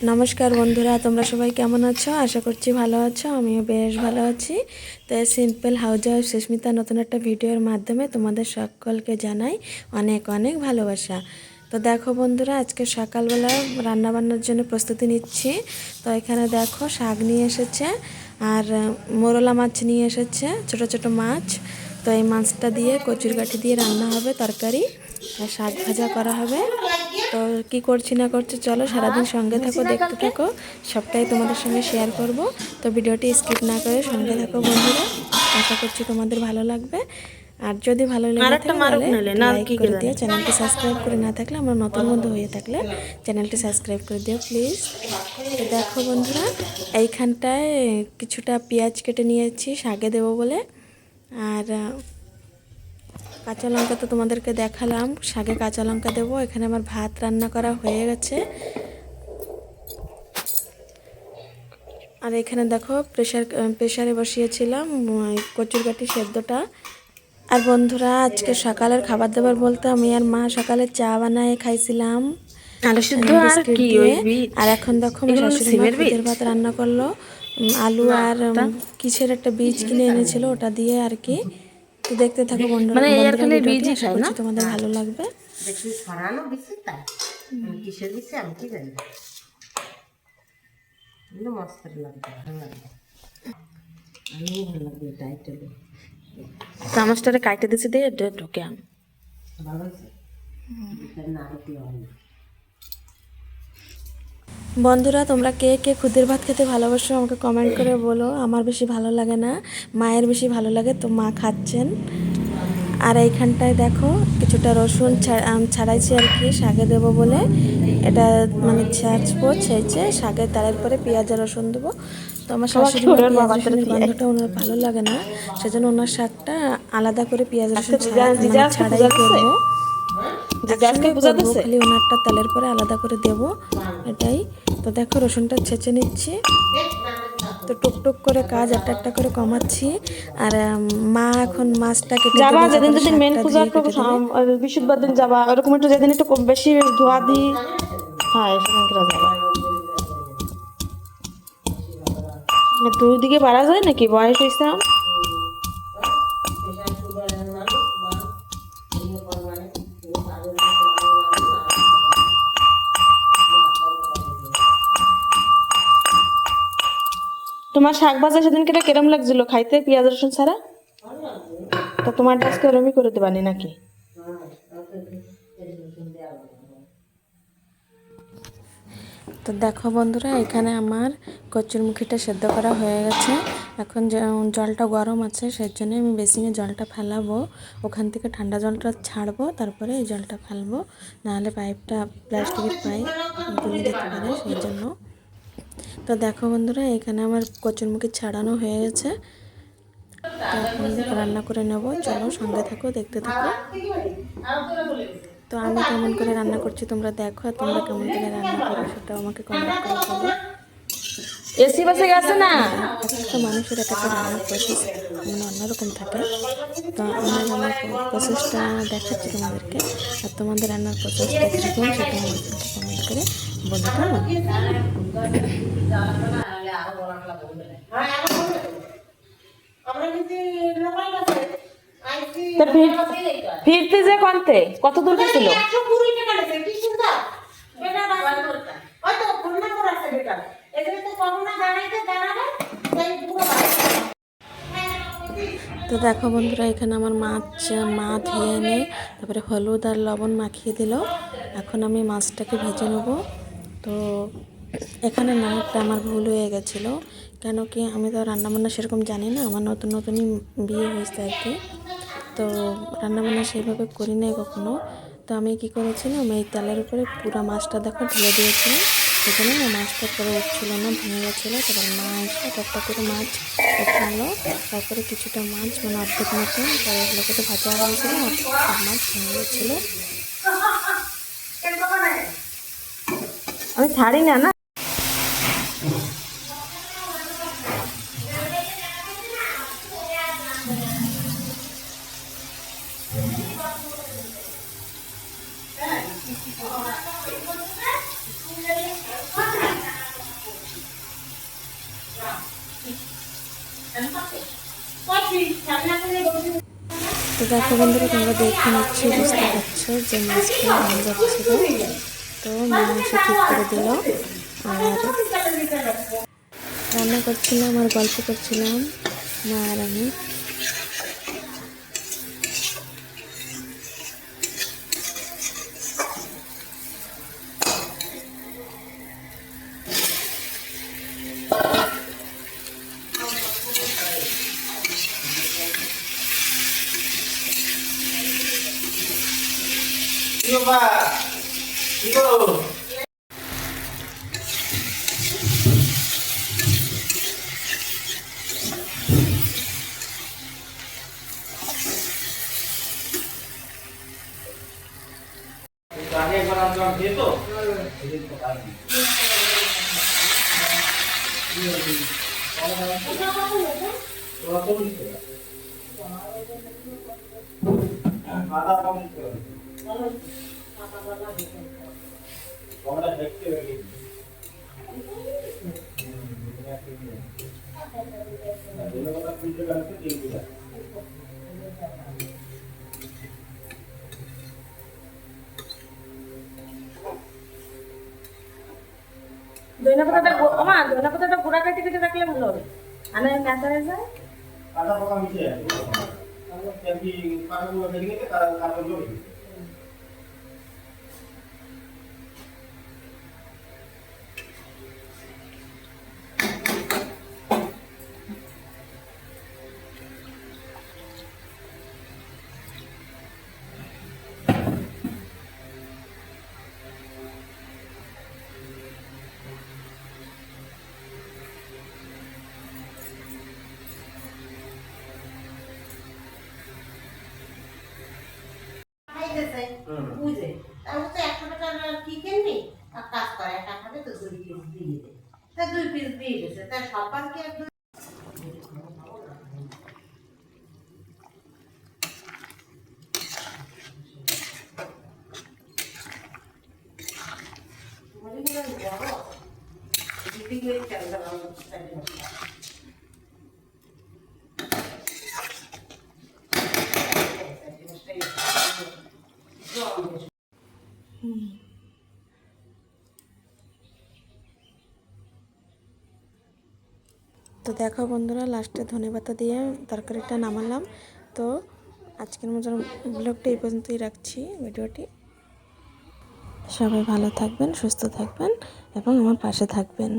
নমস্কার বন্ধুরা, তোমরা সবাই কেমন আছো? আশা করছি ভালো আছো। আমিও বেশ ভালো আছি। তো সিম্পল হাউস ওয়াইফ সুস্মিতা নতুন একটা ভিডিওর মাধ্যমে তোমাদের সকলকে জানাই অনেক অনেক ভালোবাসা। তো দেখো বন্ধুরা, আজকে সকালবেলা রান্নাবান্নার জন্য প্রস্তুতি নিচ্ছি। তো এখানে দেখো শাক নিয়ে এসেছে আর মোরলা মাছ নিয়ে এসেছে, ছোট ছোট মাছ। তো এই মাছটা দিয়ে কচুর গাঠি দিয়ে রান্না হবে, তরকারি আর শাক ভাজা করা হবে। তো কি করছি না করছি, চলো সারাদিন সঙ্গে থাকো, দেখতে থাকো, সবটাই তোমাদের সঙ্গে শেয়ার করব। তো ভিডিওটি স্কিপ না করে সঙ্গে থাকো বন্ধুরা, আশা করছি তোমাদের ভালো লাগবে। আর যদি ভালো লেগে থাকে তাহলে লাইক করে দিও, চ্যানেলটি সাবস্ক্রাইব করে না থাকলে, আমরা নতুন বন্ধু হয়ে থাকলে চ্যানেলটি সাবস্ক্রাইব করে দিও প্লিজ। তো দেখো বন্ধুরা, এইখানটায় কিছুটা পেঁয়াজ কেটে নিয়েছি শাকে দেবো বলে। আর কাঁচা লঙ্কা তো তোমাদেরকে দেখালাম, শাকে কাঁচা লঙ্কা দেবো। এখানে আমার ভাত রান্না করা হয়ে গেছে। আর এখানে দেখো প্রেশারে বসিয়েছিলাম কচুর গাঠি সেদ্ধটা। আর বন্ধুরা, আজকে সকালের খাবার দাবার বলতে আমি আর মা সকালে চা বানায় খাইছিলাম বিস্কিট দিয়ে। আর এখন দেখো আমার শাশুড়ি মা খুদের ভাত রান্না করলো, আলু আর কিসের একটা বীজ কিনে এনেছিল ওটা দিয়ে আর কি। তো দেখতে থাকো বন্ধুরা, ভিডিওটি আশা করছি তোমাদের ভালো লাগবে। চামচটারে কাটে দিছে দিয়ে ঢোকে আম। বন্ধুরা, তোমরা কে কে খুদের ভাত খেতে ভালোবাসো আমাকে কমেন্ট করে বলো। আমার বেশি ভালো লাগে না, মায়ের বেশি ভালো লাগে, তো মা খাচ্ছেন। আর এইখানটায় দেখো কিছুটা রসুন ছাড়াইছি আর কি শাকে দেবো বলে। এটা মানে ছাড়বো, ছেঁচে শাকের তারের পরে পেঁয়াজ আর রসুন দেবো। তো আমার শাশুড়ি মা পেঁয়াজ রসুনের গন্ধটা ওনার ভালো লাগে না, সেজন্য ওনার শাকটা আলাদা করে পেঁয়াজ রসুন ছাড়াই করবো। খালি ওনারটা তেলের পরে আলাদা করে দেব, এটাই। তো দেখো রসুনটা ছেঁচে নিচ্ছি। তো টুকটুক করে কাজ একটা একটা করে কমাচ্ছি। আর মা এখন মাছটা কেটে যাবা যেদিন যেদিন মেন পূজা করবো বৃহস্পতিবার দিন যাবা, ওরকম একটু যেদিন একটু বেশি ধোয়া দিই। হ্যাঁ, সেদিন করে যাবা। দুই দিকে পারা যায় নাকি? বয়স হয়েছে। তোমার শাক ভাজা সেদিনকে কেরম লাগছিল খাইতে পেঁয়াজ রসুন ছাড়া? তা তোমার আজকে ওরমই করে দেবানি নাকি? তো দেখো বন্ধুরা, এখানে আমার কচুরমুখিটা সেদ্ধ করা হয়ে গেছে। এখন জলটা গরম আছে, সেই জন্য আমি বেসিনে জলটা ফেলাবো, ওখান থেকে ঠান্ডা জলটা ছাড়বো, তারপরে এই জলটা ফেলবো, নাহলে পাইপটা প্লাস্টিকের পাইপ তুলে দিতে পারে, সেই জন্য। তো দেখো বন্ধুরা, এখানে আমার কচুরমুখি ছাড়ানো হয়ে গেছে। তো এখন রান্না করে নেবো, চলো সঙ্গে থাকো, দেখতে থাকো। তো আমি কেমন করে রান্না করছি তোমরা দেখো, আর তোমরা কেমন করে রান্না করো সেটাও আমাকে কমেন্ট করে বলো। এসি বাসে গেছে না, একটা মানুষের একটা রান্নার প্রসেস মানে অন্যরকম থাকে। তো আমার রান্নার প্রসেসটা দেখাচ্ছি তোমাদেরকে, আর তোমাদের রান্নার প্রসেসটা কীরকম সেটা আমাকে কমেন্ট করে বলে দাও। ফিরতে যে কনতে কত দূর ছিল? তো দেখো বন্ধুরা, এখানে আমার মা ধুয়ে এনে তারপরে হলুদ আর লবণ মাখিয়ে দিল। এখন আমি মাছটাকে ভেজে নেব। তো এখানে নাড়টা আমার ভুল হয়ে গেছিলো, কেন কি আমি তো রান্নাবান্না সেরকম জানি না, আমার নতুন নতুনই বিয়ে হয়েছে আর কি। তো রান্নাবান্না সেইভাবে করি নাই কখনো। তো আমি কি করেছিলাম, এই তেলের উপরে পুরো মাছটা দেখো ঢেলে দিয়েছিলাম, সেখানে না মাছটা পরে উঠছিল না, ভেঙে গেছিলো। তারপর মা এসে একটা করে মাছ উঠালো, তারপরে কিছুটা মাছ মানে অর্ধেক মতন পরে এগুলো করে ভাজা হয়েছিল, আর মাছ ভেঙে গেছিলো। আমি ছাড়ি না না। তো দেখো বন্ধুরা, তোমরা দেখে নিচ্ছি, বুঝতে পারছো যে মাছগুলো হয়ে যাচ্ছিল। তো মাংস ঠিক করে দিল, আর রান্না করছিলাম আর গল্প করছিলাম মা আর আমি। ধনিয়া পাতাটা গুঁড়া কেটে কেটে রাখলে ভালো হবে, আর না কাঁচা হয়ে যায়। বুঝে তাহলে তো 100 টাকার কি কিনবি, আর কাজ করে একটা খাবে তো 2 পিস দিয়ে দে, তা 2 পিস দিয়ে গেছে, তা সবার কি আর তো দেখো বন্ধুরা, লাস্টে ধনেপাতা দিয়ে তরকারিটা নামালাম। তো আজকের মতন ব্লগটা এই পর্যন্তই রাখছি। ভিডিওটি সবাই ভালো থাকবেন, সুস্থ থাকবেন এবং আমার পাশে থাকবেন।